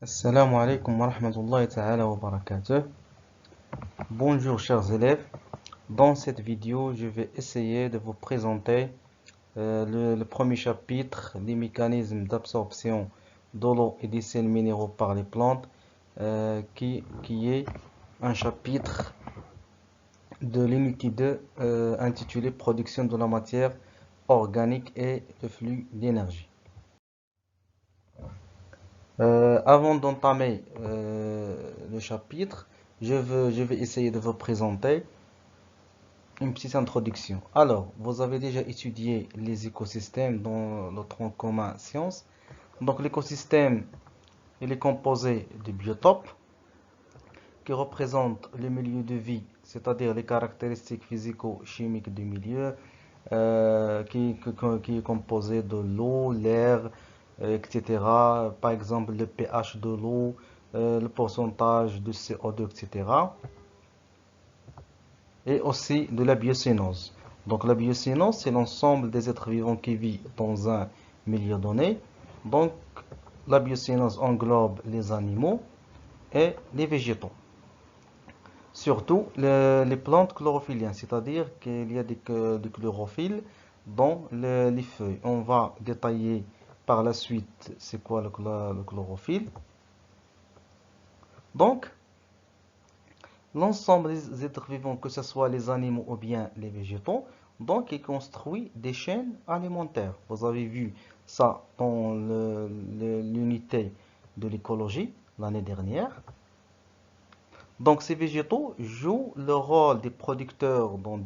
Assalamu alaikum wa rahmatullahi ta'ala wa barakatuh. Bonjour chers élèves. Dans cette vidéo, je vais essayer de vous présenter le premier chapitre, les mécanismes d'absorption de l'eau et des sels minéraux par les plantes, qui est un chapitre de l'unité 2 intitulé Production de la matière organique et le flux d'énergie. Avant d'entamer le chapitre, je vais essayer de vous présenter une petite introduction. Alors, vous avez déjà étudié les écosystèmes dans le tronc commun sciences. Donc, l'écosystème, il est composé de biotopes qui représentent le milieu de vie, c'est-à-dire les caractéristiques physico-chimiques du milieu, qui est composé de l'eau, l'air, etc. Par exemple, le pH de l'eau, le pourcentage de CO2, etc. Et aussi de la biocénose. Donc la biocénose, c'est l'ensemble des êtres vivants qui vivent dans un milieu donné. Donc la biocénose englobe les animaux et les végétaux. Surtout les plantes chlorophylliennes, c'est-à-dire qu'il y a du chlorophylle dans les feuilles. On va détailler par la suite c'est quoi le chlorophylle. Donc, l'ensemble des êtres vivants, que ce soit les animaux ou bien les végétaux, donc ils construisent des chaînes alimentaires. Vous avez vu ça dans l'unité de l'écologie l'année dernière. Donc ces végétaux jouent le rôle des producteurs dans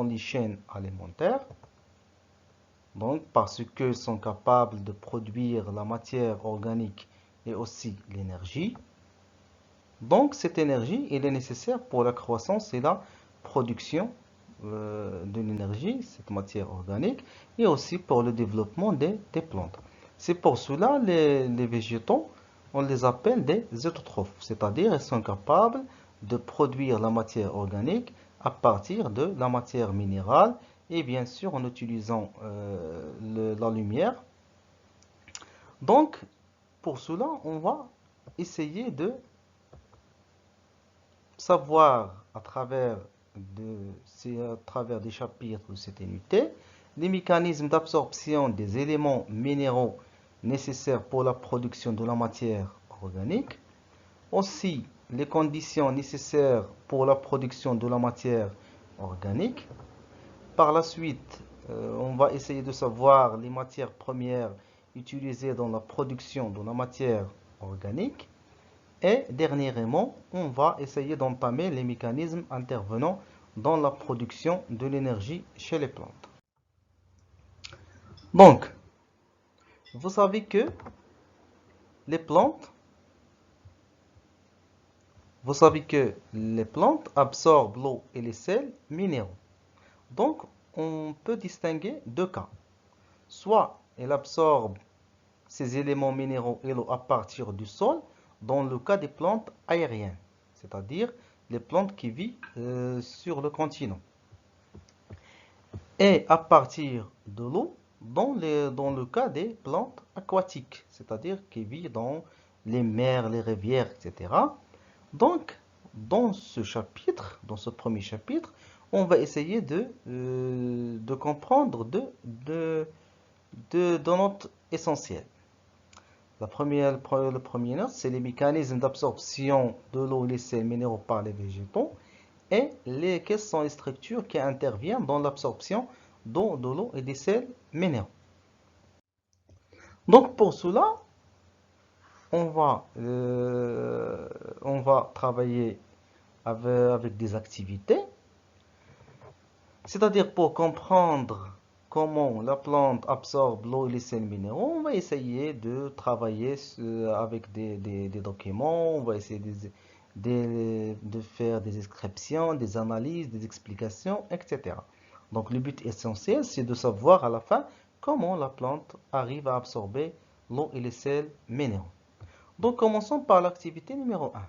les chaînes alimentaires. Donc parce qu'ils sont capables de produire la matière organique et aussi l'énergie. Donc cette énergie, elle est nécessaire pour la croissance et la production de l'énergie, cette matière organique, et aussi pour le développement des plantes. C'est pour cela les végétaux, on les appelle des autotrophes, c'est-à-dire ils sont capables de produire la matière organique à partir de la matière minérale et bien sûr en utilisant la lumière. Donc pour cela, on va essayer de savoir à travers des chapitres de cette unité les mécanismes d'absorption des éléments minéraux nécessaires pour la production de la matière organique, aussi les conditions nécessaires pour la production de la matière organique. Par la suite, on va essayer de savoir les matières premières utilisées dans la production de la matière organique. Et dernièrement, on va essayer d'entamer les mécanismes intervenant dans la production de l'énergie chez les plantes. Donc, vous savez que les plantes, absorbent l'eau et les sels minéraux. Donc, on peut distinguer deux cas. Soit elles absorbent ces éléments minéraux et l'eau à partir du sol, dans le cas des plantes aériennes, c'est-à-dire les plantes qui vivent sur le continent. Et à partir de l'eau, dans le cas des plantes aquatiques, c'est-à-dire qui vivent dans les mers, les rivières, etc. Donc, dans ce premier chapitre, on va essayer de comprendre deux notes essentielles. Le premier note, c'est les mécanismes d'absorption de l'eau et les sels minéraux par les végétaux et quelles sont les structures qui interviennent dans l'absorption de l'eau et des sels minéraux. Donc pour cela, on va travailler avec des activités, c'est-à-dire pour comprendre comment la plante absorbe l'eau et les sels minéraux, on va essayer de travailler avec des documents, on va essayer de faire des descriptions, des analyses, des explications, etc. Donc le but essentiel, c'est de savoir à la fin comment la plante arrive à absorber l'eau et les sels minéraux. Donc commençons par l'activité numéro 1.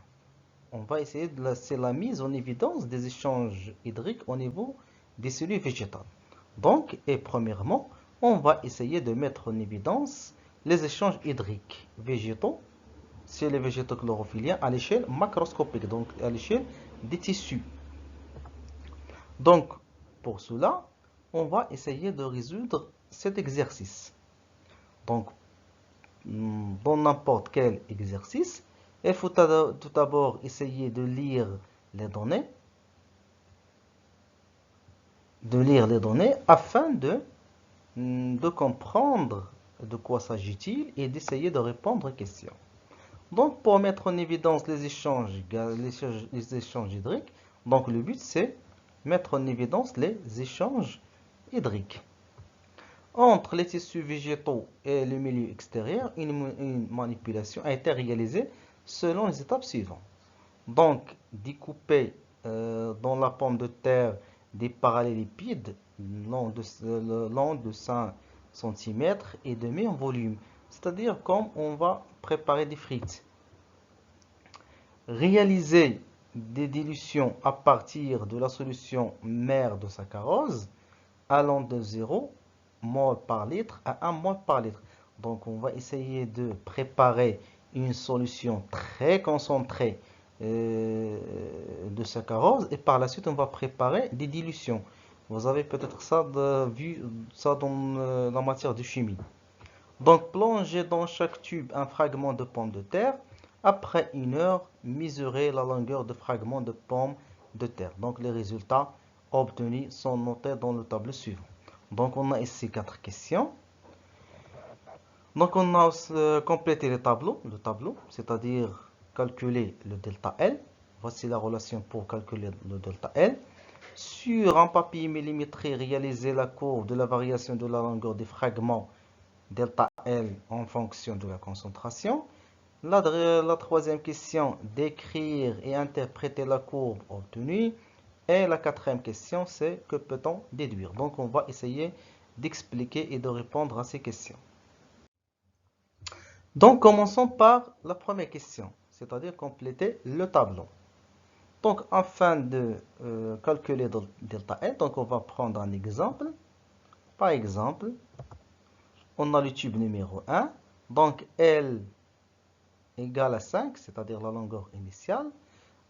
On va essayer c'est la mise en évidence des échanges hydriques au niveau des cellules végétales. Donc, et premièrement, on va essayer de mettre en évidence les échanges hydriques végétaux chez les végétaux chlorophylliens à l'échelle macroscopique, donc à l'échelle des tissus. Donc, pour cela, on va essayer de résoudre cet exercice. Donc, dans n'importe quel exercice, il faut tout d'abord essayer de lire les données, afin de comprendre de quoi s'agit-il et d'essayer de répondre aux questions. Donc, pour mettre en évidence les échanges hydriques, donc le but c'est mettre en évidence les échanges hydriques. Entre les tissus végétaux et le milieu extérieur, une manipulation a été réalisée selon les étapes suivantes. Donc, découper dans la pomme de terre des parallélipides long de 5 cm et demi en volume, c'est-à-dire comme on va préparer des frites. Réaliser des dilutions à partir de la solution mère de saccharose allant de 0 mol par litre à 1 mol par litre. Donc on va essayer de préparer une solution très concentrée de saccharose et par la suite on va préparer des dilutions. Vous avez peut-être ça vu ça dans la matière de chimie. Donc plongez dans chaque tube un fragment de pomme de terre. Après 1 heure, mesurez la longueur de fragment de pomme de terre. Donc les résultats obtenus sont notés dans le tableau suivant. Donc on a ici 4 questions. Donc on a complété le tableau, c'est-à-dire calculer le delta L. Voici la relation pour calculer le delta L. Sur un papier millimétré, réaliser la courbe de la variation de la longueur des fragments delta L en fonction de la concentration. La troisième question, décrire et interpréter la courbe obtenue. Et la quatrième question, c'est que peut-on déduire? Donc on va essayer d'expliquer et de répondre à ces questions. Donc commençons par la première question, c'est-à-dire compléter le tableau. Donc afin de calculer delta L, donc on va prendre un exemple. Par exemple, on a le tube numéro 1, donc L égale à 5, c'est-à-dire la longueur initiale.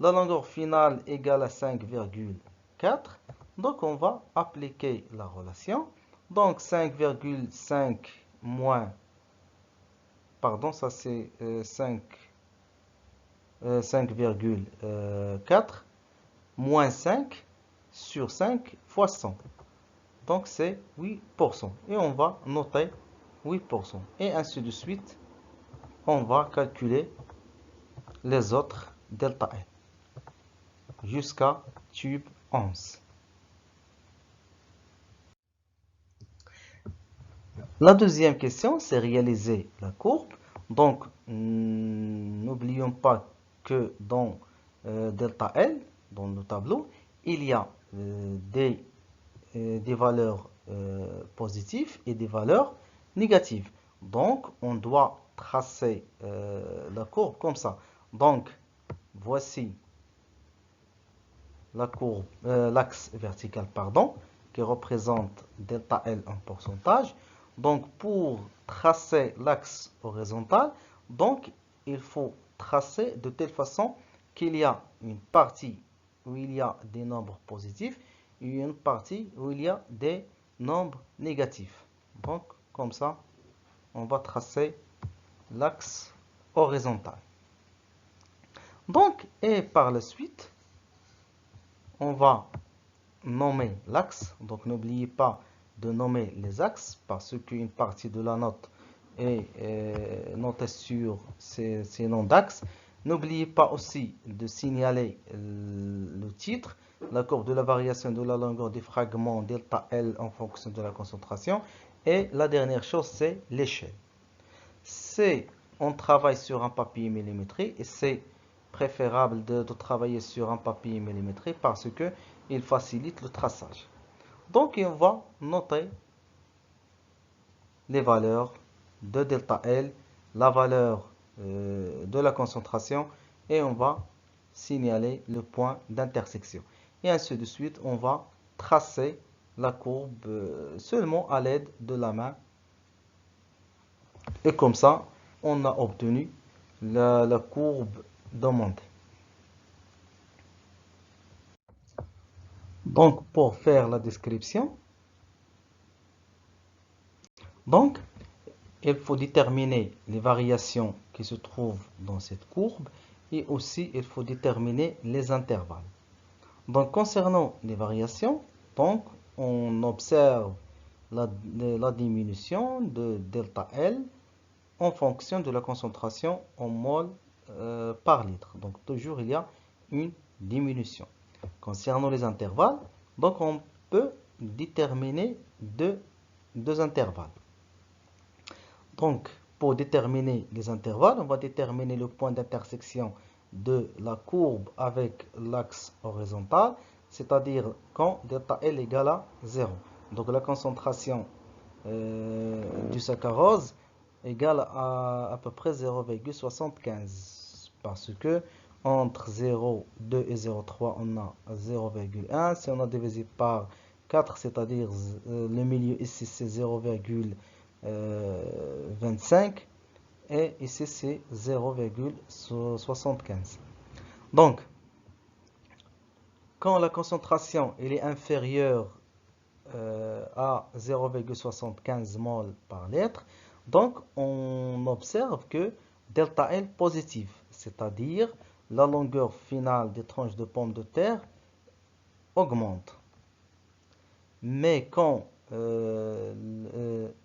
La longueur finale égale à 5,4. Donc on va appliquer la relation. Donc 5,5 moins, pardon, ça c'est 5,4 moins 5 sur 5 fois 100. Donc c'est 8%. Et on va noter 8%. Et ainsi de suite, on va calculer les autres delta L jusqu'à tube 11. La deuxième question, c'est réaliser la courbe. Donc, n'oublions pas que dans delta L, dans le tableau, il y a des valeurs positives et des valeurs négatives. Donc, on doit tracer la courbe comme ça. Donc, voici la courbe, l'axe vertical, pardon, qui représente delta L en pourcentage. Donc, pour tracer l'axe horizontal, donc, il faut tracer de telle façon qu'il y a une partie où il y a des nombres positifs et une partie où il y a des nombres négatifs. Donc, comme ça, on va tracer l'axe horizontal. Donc, et par la suite, on va nommer l'axe. Donc, n'oubliez pas de nommer les axes parce qu'une partie de la note est notée sur ces noms d'axes. N'oubliez pas aussi de signaler le titre, la courbe de la variation de la longueur des fragments delta L en fonction de la concentration. Et la dernière chose, c'est l'échelle. On travaille sur un papier millimétré et c'est préférable de travailler sur un papier millimétré parce que il facilite le traçage. Donc, on va noter les valeurs de delta L, la valeur de la concentration et on va signaler le point d'intersection. Et ainsi de suite, on va tracer la courbe seulement à l'aide de la main. Et comme ça, on a obtenu la courbe demandée. Donc, pour faire la description, donc, il faut déterminer les variations qui se trouvent dans cette courbe et aussi il faut déterminer les intervalles. Donc, concernant les variations, donc, on observe la diminution de delta L en fonction de la concentration en mol par litre. Donc, toujours il y a une diminution. Concernant les intervalles, donc on peut déterminer deux intervalles. Donc, pour déterminer les intervalles, on va déterminer le point d'intersection de la courbe avec l'axe horizontal, c'est-à-dire quand delta L égale à 0. Donc, la concentration du saccharose égale à peu près 0,75 parce que entre 0,2 et 0,3 on a 0,1. Si on a divisé par 4, c'est-à-dire le milieu ici c'est 0,25 et ici c'est 0,75. Donc, quand la concentration elle est inférieure à 0,75 mol par litre, donc on observe que delta L positif, c'est-à-dire la longueur finale des tranches de pommes de terre augmente. Mais quand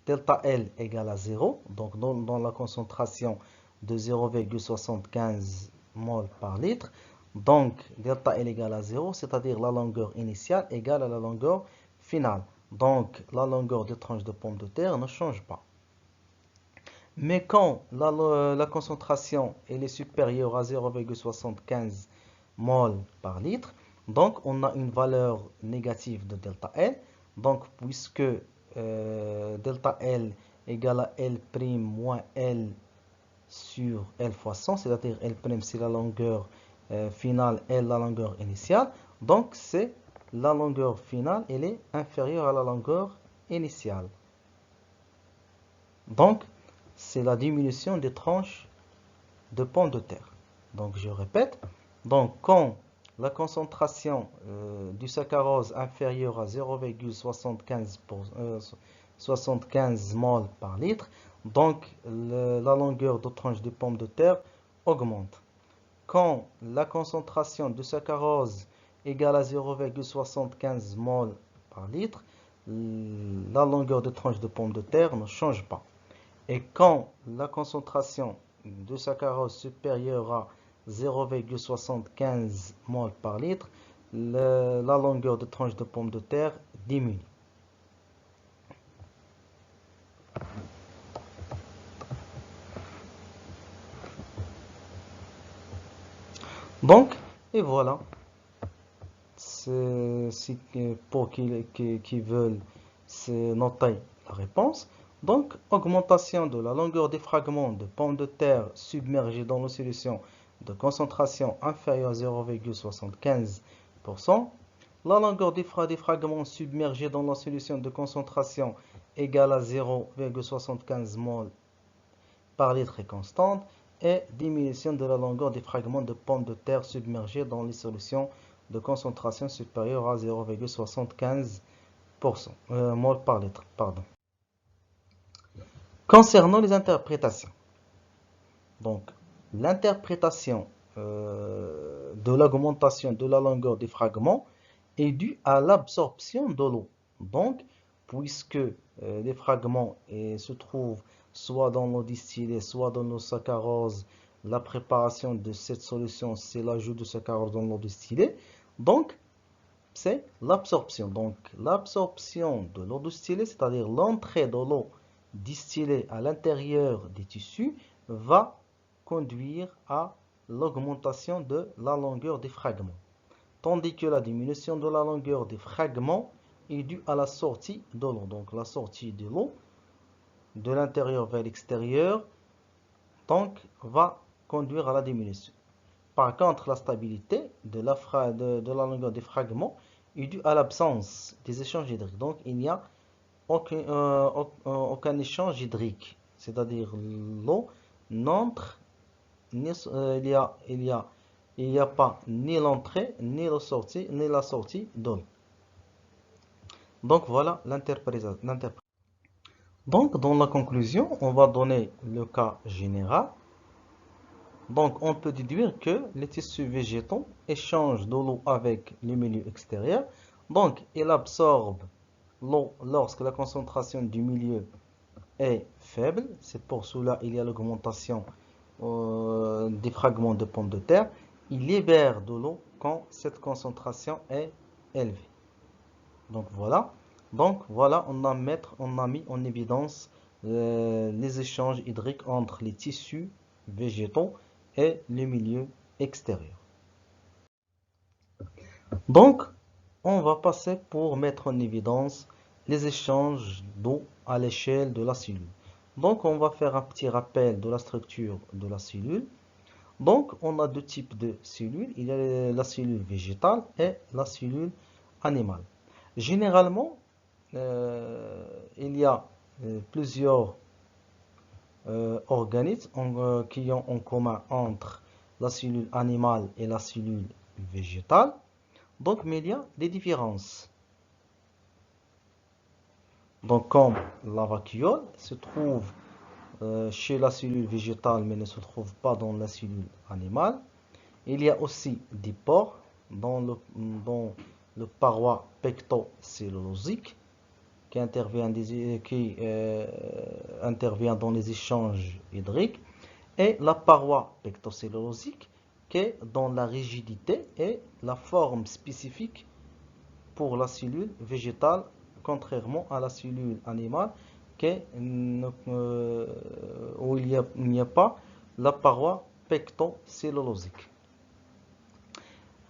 delta L égale à 0, donc dans la concentration de 0,75 mol par litre, donc delta L égale à 0, c'est-à-dire la longueur initiale égale à la longueur finale. Donc la longueur des tranches de pommes de terre ne change pas. Mais quand la concentration elle est supérieure à 0,75 mol par litre, donc on a une valeur négative de delta L. Donc puisque delta L égale à L' moins L sur L fois 100, c'est-à-dire L' c'est la longueur finale, L la longueur initiale. Donc c'est la longueur finale, elle est inférieure à la longueur initiale. Donc c'est la diminution des tranches de pommes de terre. Donc je répète, donc quand la concentration du saccharose inférieure à 0,75 mol par litre, donc la longueur de tranche de pommes de terre augmente. Quand la concentration de saccharose égale à 0,75 mol par litre, la longueur de tranche de pommes de terre ne change pas. Et quand la concentration de saccharose supérieure à 0,75 mol par litre, la longueur de tranche de pommes de terre diminue. Donc, et voilà, c'est pour qui veulent noter la réponse. Donc, augmentation de la longueur des fragments de pommes de terre submergés dans une solution de concentration inférieure à 0,75%. La longueur des fragments submergés dans la solution de concentration égale à 0,75 mol par litre est constante. Et diminution de la longueur des fragments de pommes de terre submergés dans les solutions de concentration supérieure à 0,75 mol par litre. Pardon. Concernant les interprétations, donc l'interprétation de l'augmentation de la longueur des fragments est due à l'absorption de l'eau. Donc, puisque les fragments se trouvent soit dans l'eau distillée, soit dans l'eau saccharose, la préparation de cette solution, c'est l'ajout de saccharose dans l'eau distillée. Donc, c'est l'absorption. Donc, l'absorption de l'eau distillée, c'est-à-dire l'entrée de l'eau distillée à l'intérieur des tissus, va conduire à l'augmentation de la longueur des fragments. Tandis que la diminution de la longueur des fragments est due à la sortie de l'eau. Donc, la sortie de l'eau de l'intérieur vers l'extérieur, donc, va conduire à la diminution. Par contre, la stabilité de la longueur des fragments est due à l'absence des échanges hydriques. Donc, il n'y a aucun échange hydrique. C'est-à-dire l'eau n'entre il y a pas ni l'entrée, ni la sortie d'eau. Donc voilà l'interprétation. Donc dans la conclusion, on va donner le cas général. Donc on peut déduire que les tissus végétaux échangent de l'eau avec le milieu extérieur. Donc ils absorbent l'eau lorsque la concentration du milieu est faible. C'est pour cela qu'il y a l'augmentation des fragments de pommes de terre. Ils libèrent de l'eau quand cette concentration est élevée. Donc voilà. On a mis en évidence les échanges hydriques entre les tissus végétaux et le milieu extérieur. Donc, on va passer pour mettre en évidence les échanges d'eau à l'échelle de la cellule. Donc, on va faire un petit rappel de la structure de la cellule. Donc, on a deux types de cellules. Il y a la cellule végétale et la cellule animale. Généralement, il y a plusieurs organismes qui ont en commun entre la cellule animale et la cellule végétale. Donc, mais il y a des différences. Donc, comme la vacuole se trouve chez la cellule végétale, mais ne se trouve pas dans la cellule animale. Il y a aussi des pores dans le paroi pectocellulosique qui intervient dans les échanges hydriques, et la paroi pectocellulosique qui est dans la rigidité et la forme spécifique pour la cellule végétale, contrairement à la cellule animale où il n'y a pas la paroi pectocellulosique.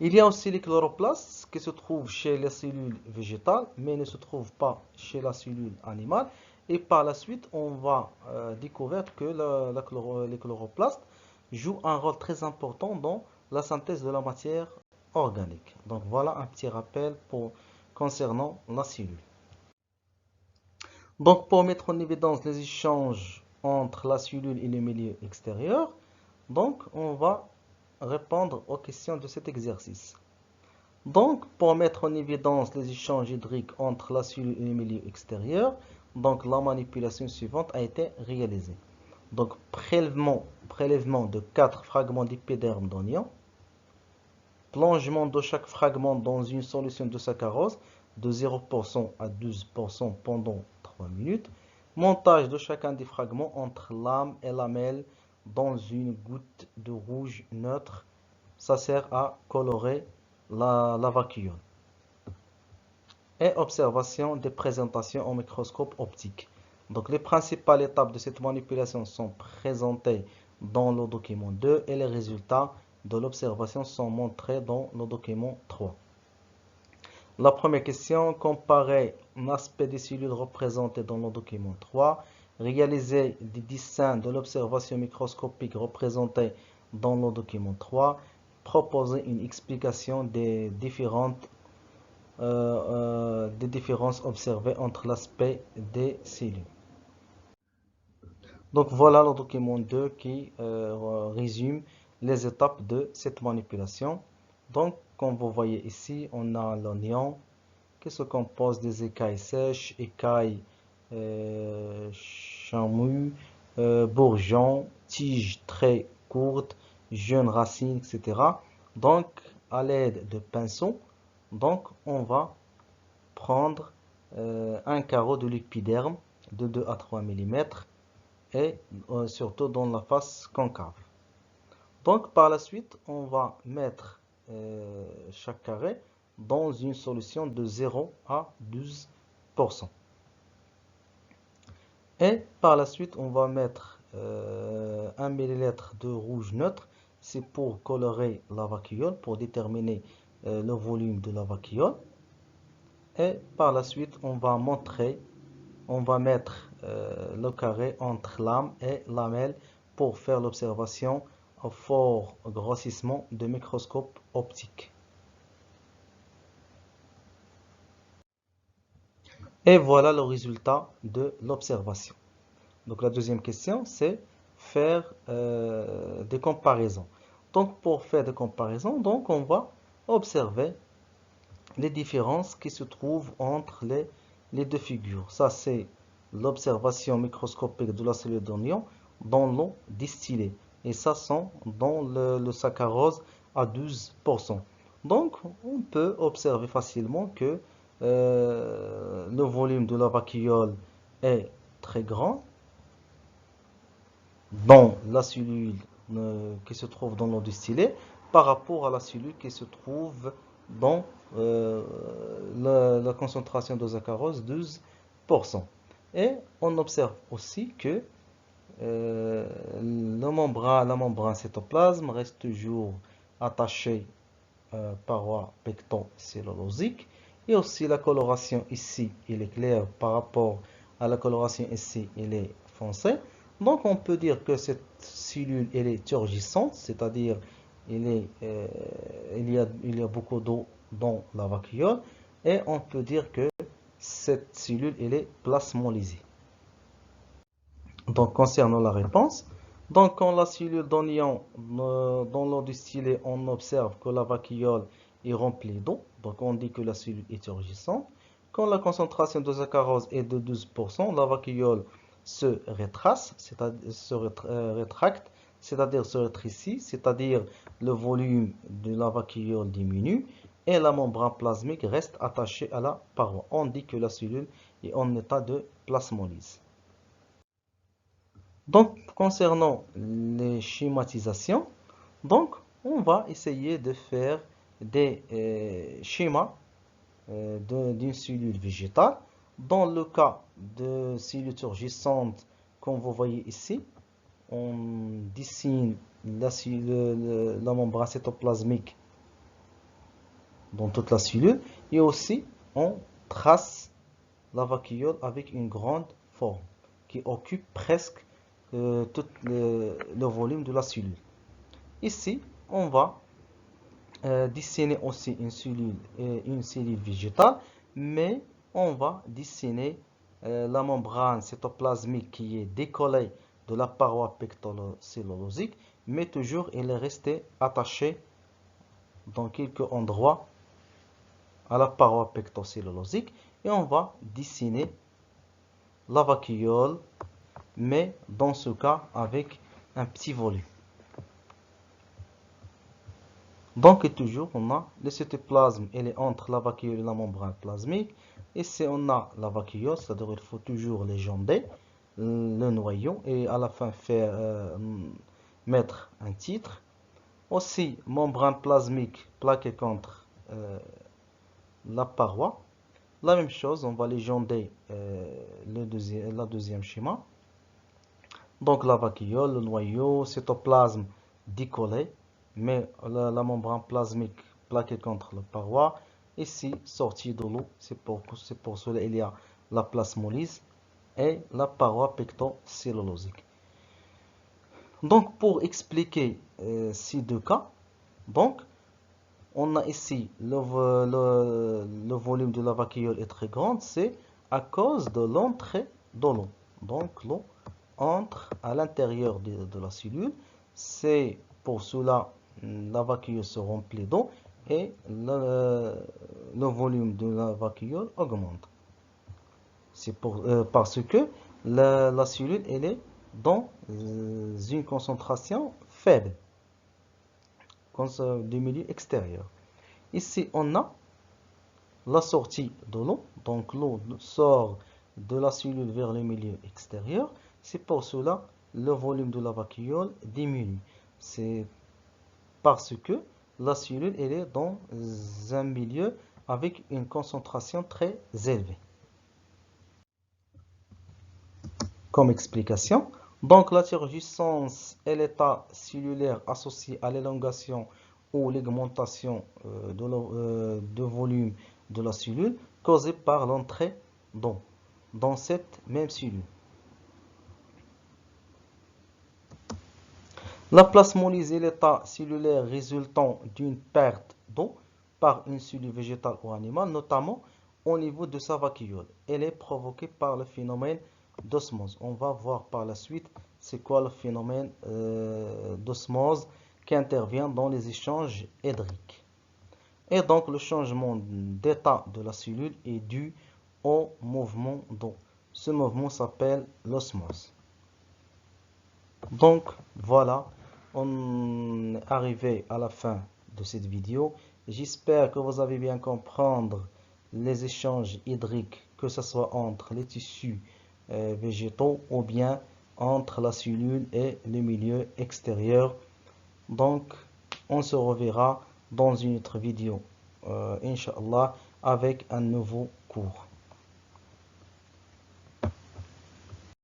Il y a aussi les chloroplastes qui se trouvent chez les cellules végétales, mais ne se trouvent pas chez la cellule animale. Et par la suite, on va découvrir que les chloroplastes jouent un rôle très important dans la synthèse de la matière organique. Donc voilà un petit rappel concernant la cellule. Donc pour mettre en évidence les échanges entre la cellule et le milieu extérieur, donc on va répondre aux questions de cet exercice. Donc, pour mettre en évidence les échanges hydriques entre la cellule et le milieu extérieur, donc la manipulation suivante a été réalisée. Donc, prélèvement de 4 fragments d'épiderme d'oignon, plongement de chaque fragment dans une solution de saccharose de 0% à 12% pendant 3 minutes, montage de chacun des fragments entre lame et lamelle dans une goutte de rouge neutre. Ça sert à colorer la vacuole. Et observation des présentations au microscope optique. Donc les principales étapes de cette manipulation sont présentées dans le document 2 et les résultats de l'observation sont montrés dans le document 3. La première question, comparer l'aspect des cellules représentées dans le document 3, réaliser des dessins de l'observation microscopique représentée dans le document 3, proposer une explication des différences observées entre l'aspect des cellules. Donc voilà le document 2 qui résume les étapes de cette manipulation. Donc comme vous voyez ici, on a l'oignon qui se compose des écailles sèches, écailles chamues, bourgeons, tiges très courtes, jeunes racines, etc. Donc à l'aide de pinceaux, donc on va prendre un carreau de l'épiderme de 2 à 3 mm et surtout dans la face concave. Donc par la suite, on va mettre chaque carré dans une solution de 0 à 12%. Et par la suite, on va mettre 1 ml de rouge neutre. C'est pour colorer la vacuole, pour déterminer le volume de la vacuole. Et par la suite, on va mettre le carré entre lame et lamelle pour faire l'observation au fort grossissement de microscope optique. Et voilà le résultat de l'observation. Donc la deuxième question, c'est faire des comparaisons. Donc, pour faire des comparaisons, donc, on va observer les différences qui se trouvent entre les deux figures. Ça, c'est l'observation microscopique de la cellule d'oignon dans l'eau distillée. Et ça, sont dans le saccharose à 12%. Donc, on peut observer facilement que le volume de la vacuole est très grand dans la cellule qui se trouve dans l'eau distillée par rapport à la cellule qui se trouve dans la concentration de saccharose 12%. Et on observe aussi que la membrane cytoplasme reste toujours attachée à paroi pectocellulosique. Et aussi la coloration ici, elle est claire par rapport à la coloration ici, elle est foncée. Donc on peut dire que cette cellule, elle est turgescente, c'est-à-dire il y a beaucoup d'eau dans la vacuole. Et on peut dire que cette cellule, elle est plasmolysée. Donc, concernant la réponse, donc quand la cellule d'oignon dans l'eau distillée, on observe que la vacuole est remplie d'eau. Donc, on dit que la cellule est turgescente. Quand la concentration de saccharose est de 12%, la vacuole se rétrace, c'est-à-dire se rétracte, c'est-à-dire se rétrécit, c'est-à-dire le volume de la vacuole diminue et la membrane plasmique reste attachée à la paroi. On dit que la cellule est en état de plasmolyse. Donc, concernant les schématisations, donc, on va essayer de faire des schémas d'une cellule végétale. Dans le cas de cellules turgescentes, comme vous voyez ici, on dessine la membrane cytoplasmique dans toute la cellule et aussi on trace la vacuole avec une grande forme qui occupe presque tout le volume de la cellule. Ici, on va dessiner aussi une cellule végétale, mais on va dessiner la membrane cytoplasmique qui est décollée de la paroi pectocellulosique, mais toujours elle est restée attachée dans quelques endroits à la paroi pectocellulosique, et on va dessiner la vacuole, mais dans ce cas avec un petit volume. Donc toujours on a le cytoplasme, elle est entre la vacuole et la membrane plasmique. Ici on a la vacuole, c'est-à-dire il faut toujours légender le noyau et à la fin mettre un titre. Aussi membrane plasmique plaquée contre la paroi. La même chose, on va légender la deuxième schéma. Donc la vacuole, le noyau, cytoplasme décollé, mais la membrane plasmique plaquée contre la paroi. Ici, sortie de l'eau, c'est pour cela qu'il y a la plasmolyse et la paroi pectocellulosique. Donc pour expliquer ces deux cas, donc on a ici le volume de la vacuole est très grand, c'est à cause de l'entrée de l'eau. Donc l'eau entre à l'intérieur de la cellule, c'est pour cela la vacuole se remplit d'eau et le volume de la vacuole augmente. C'est parce que la cellule elle est dans une concentration faible du milieu extérieur. Ici, on a la sortie de l'eau. Donc, l'eau sort de la cellule vers le milieu extérieur. C'est pour cela le volume de la vacuole diminue. C'est parce que la cellule elle est dans un milieu avec une concentration très élevée. Comme explication, donc la turgescence est l'état cellulaire associé à l'élongation ou l'augmentation de volume de la cellule causée par l'entrée d'eau dans cette même cellule. La plasmolyse est l'état cellulaire résultant d'une perte d'eau par une cellule végétale ou animale, notamment au niveau de sa vacuole. Elle est provoquée par le phénomène d'osmose. On va voir par la suite c'est quoi le phénomène d'osmose qui intervient dans les échanges hydriques. Et donc le changement d'état de la cellule est dû au mouvement d'eau. Ce mouvement s'appelle l'osmose. Donc voilà, on est arrivé à la fin de cette vidéo. J'espère que vous avez bien compris les échanges hydriques, que ce soit entre les tissus végétaux ou bien entre la cellule et le milieu extérieur. Donc on se reverra dans une autre vidéo, Inch'Allah, avec un nouveau cours.